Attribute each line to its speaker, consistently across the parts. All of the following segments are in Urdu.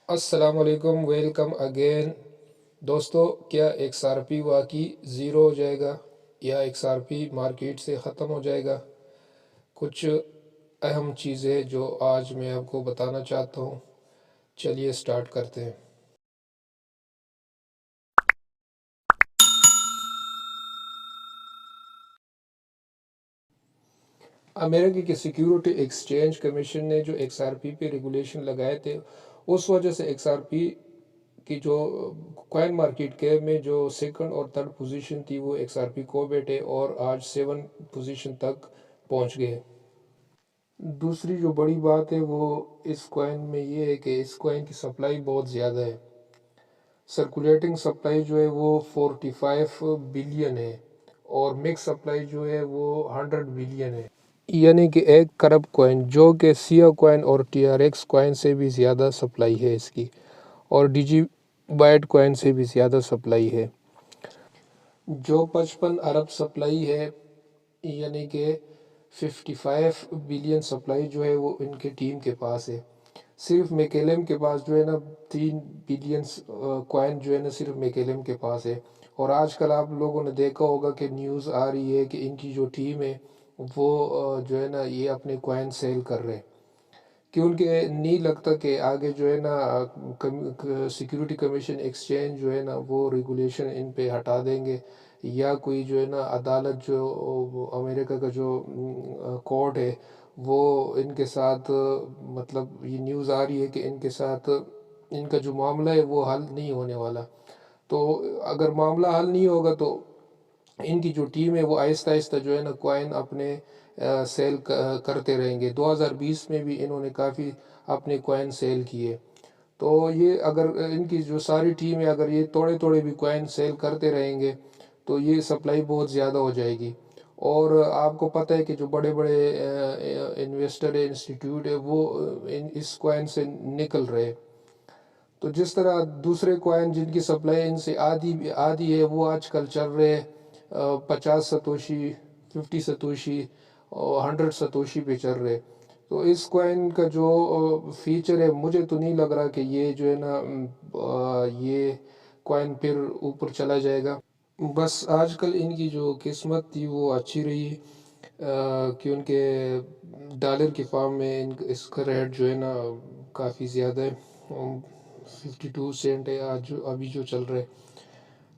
Speaker 1: السلام علیکم، ویلکم اگین دوستو۔ کیا ایکس آر پی واقعی زیرو ہو جائے گا یا ایکس آر پی مارکیٹ سے ختم ہو جائے گا؟ کچھ اہم چیزیں جو آج میں آپ کو بتانا چاہتا ہوں، چلیے سٹارٹ کرتے ہیں۔ امریکہ کے سیکیورٹی ایکسچینج کمیشن نے جو ایکس آر پی پہ ریگولیشن لگائے تھے، اس وجہ سے ایکس آر پی کی جو کوائن مارکیٹ کیپ میں جو سیکنڈ اور تھرڈ پوزیشن تھی وہ ایکس آر پی کو بیٹھے اور آج 7 پوزیشن تک پہنچ گئے۔ دوسری جو بڑی بات ہے وہ اس کوائن میں یہ ہے کہ اس کوائن کی سپلائی بہت زیادہ ہے۔ سرکولیٹنگ سپلائی جو ہے وہ 45 بلین ہے اور مکس سپلائی جو ہے وہ 100 بلین ہے، یعنی کہ 1 کروڑ کوائن، جو کہ سیو کوائن اور ٹی آر ایکس کوائن سے بھی زیادہ سپلائی ہے اس کی، اور ڈی جی بائٹ کوائن سے بھی زیادہ سپلائی ہے۔ جو 55 ارب سپلائی ہے، یعنی کہ 55 بلین سپلائی جو ہے وہ ان کے ٹیم کے پاس ہے۔ صرف میکیلم کے پاس جو ہے نا 3 بلین کوائن جو ہے نا صرف میکیلم کے پاس ہے۔ اور آج کل آپ لوگوں نے دیکھا ہوگا کہ نیوز آ رہی ہے کہ ان کی جو ٹیم ہے وہ جو ہے نا یہ اپنے کوائن سیل کر رہے ہیں، کیونکہ نہیں لگتا کہ آگے جو ہے نا سیکیورٹی کمیشن ایکسچینج جو ہے نا وہ ریگولیشن ان پہ ہٹا دیں گے، یا کوئی جو ہے نا عدالت جو امریکہ کا جو کورٹ ہے وہ ان کے ساتھ، مطلب یہ نیوز آ رہی ہے کہ ان کے ساتھ ان کا جو معاملہ ہے وہ حل نہیں ہونے والا۔ تو اگر معاملہ حل نہیں ہوگا تو ان کی جو ٹیم ہے وہ آہستہ آہستہ جو ہے نا کوائن اپنے سیل کرتے رہیں گے۔ 2020 میں بھی انہوں نے کافی اپنے کوائن سیل کیے۔ تو یہ اگر ان کی جو ساری ٹیم ہے اگر یہ توڑے توڑے بھی کوائن سیل کرتے رہیں گے تو یہ سپلائی بہت زیادہ ہو جائے گی۔ اور آپ کو پتہ ہے کہ جو بڑے بڑے انویسٹر انسٹیٹیوٹ ہے وہ اس کوائن سے نکل رہے۔ تو جس طرح دوسرے کوائن جن کی سپلائی ان سے آدھی ہے وہ آج کل چل رہے 50 ستوشی، 50 ستوشی اور 100 ستوشی پہ چل رہے۔ تو اس کوائن کا جو فیچر ہے، مجھے تو نہیں لگ رہا کہ یہ جو ہے نا یہ کوائن پھر اوپر چلا جائے گا۔ بس آج کل ان کی جو قسمت تھی وہ اچھی رہی، کیونکہ ڈالر کی فارم میں اس کا ریٹ جو ہے نا کافی زیادہ ہے، 52 سینٹ ہے آج ابھی جو چل رہا ہے۔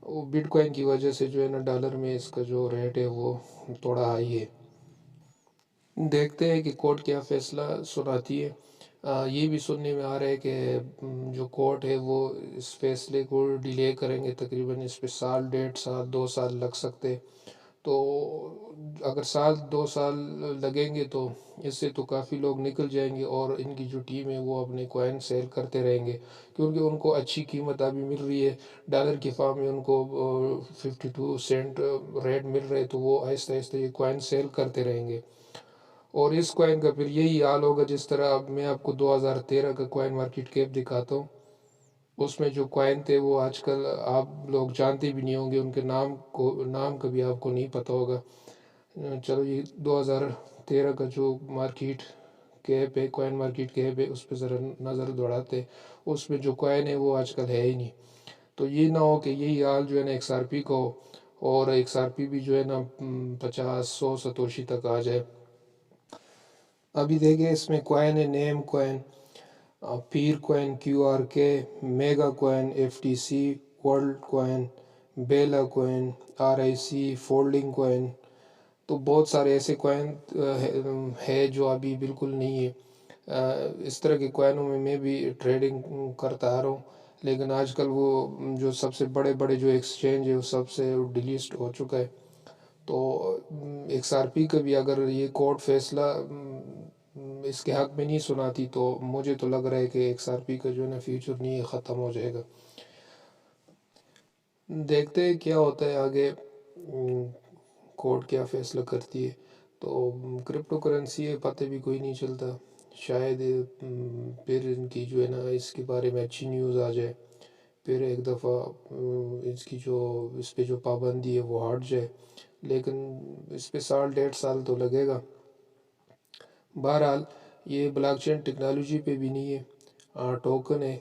Speaker 1: وہ بٹ کوائن کی وجہ سے جو ہے نا ڈالر میں اس کا جو ریٹ ہے وہ تھوڑا ہائی ہے۔ دیکھتے ہیں کہ کورٹ کیا فیصلہ سناتی ہے۔ یہ بھی سننے میں آ رہا ہے کہ جو کورٹ ہے وہ اس فیصلے کو ڈیلے کریں گے، تقریباً اس پہ 1 1.5 سال 2 سال لگ سکتے۔ تو اگر 1 2 سال لگیں گے تو اس سے تو کافی لوگ نکل جائیں گے اور ان کی جو ٹیم ہے وہ اپنے کوائن سیل کرتے رہیں گے، کیونکہ ان کو اچھی قیمت ابھی مل رہی ہے۔ ڈالر کی فارم میں ان کو 52 سینٹ ریٹ مل رہے، تو وہ آہستہ آہستہ یہ کوائن سیل کرتے رہیں گے۔ اور اس کوائن کا پھر یہی حال ہوگا جس طرح اب میں آپ کو 2013 کا کوائن مارکیٹ کیپ دکھاتا ہوں۔ اس میں جو کوائن تھے وہ آج کل آپ لوگ جانتے بھی نہیں ہوں گے، ان کے نام کبھی آپ کو نہیں پتہ ہوگا۔ چلو یہ 2013 کا جو مارکیٹ کیپ ہے، کوائن مارکیٹ کیپ ہے، اس پہ ذرا نظر دوڑاتے، اس میں جو کوائن ہے وہ آج کل ہے ہی نہیں۔ تو یہ نہ ہو کہ یہی حال جو ہے نا ایکس آر پی کو ہو، اور ایکس آر پی بھی جو ہے نا 50 100 ستوشی تک آ جائے۔ ابھی دیکھیں اس میں کوائن ہے، name coin, peer coin, Q R K, mega coin, F T C, world coin, Bela coin, R I C, folding coin. تو بہت سارے ایسے کوائن ہے جو ابھی بالکل نہیں ہے۔ اس طرح کے کوائنوں میں بھی ٹریڈنگ کرتا آ رہا ہوں، لیکن آج کل وہ جو سب سے بڑے بڑے جو ایکسچینج ہے وہ سب سے ڈیلیسٹ ہو چکا ہے۔ تو ایکس آر پی کا بھی اگر یہ کورٹ فیصلہ اس کے حق میں نہیں سناتی تو مجھے تو لگ رہا ہے کہ ایکس آر پی کا جو ہے نا فیوچر نہیں ختم ہو جائے گا۔ دیکھتے ہیں کیا ہوتا ہے آگے، کورٹ کیا فیصلہ کرتی ہے۔ تو کرپٹو کرنسی ہے، پتہ بھی کوئی نہیں چلتا، شاید پھر ان کی جو ہے نا اس کے بارے میں اچھی نیوز آ جائے، پھر ایک دفعہ اس پہ جو پابندی ہے وہ ہٹ جائے، لیکن اس پہ 1 1.5 سال تو لگے گا۔ بہرحال یہ بلاک چین ٹیکنالوجی پہ بھی نہیں ہے، ٹوکن ہے،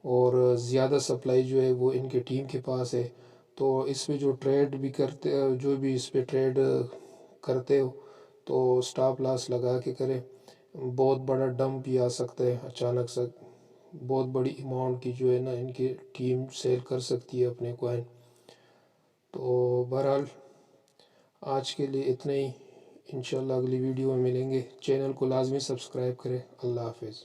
Speaker 1: اور زیادہ سپلائی جو ہے وہ ان کے ٹیم کے پاس ہے، تو اس پہ جو ٹریڈ بھی کرتے، جو بھی اس پہ ٹریڈ کرتے ہو تو سٹاپ لاس لگا کے کرے. بہت بڑا ڈمپ بھی آ سکتا ہے اچانک سے، بہت بڑی اماؤنٹ کی جو ہے نا ان کی ٹیم سیل کر سکتی ہے اپنے کوائن. تو بہرحال آج کے لیے اتنا ہی، انشاءاللہ اگلی ویڈیو میں ملیں گے. چینل کو لازمی سبسکرائب کریں. اللہ حافظ.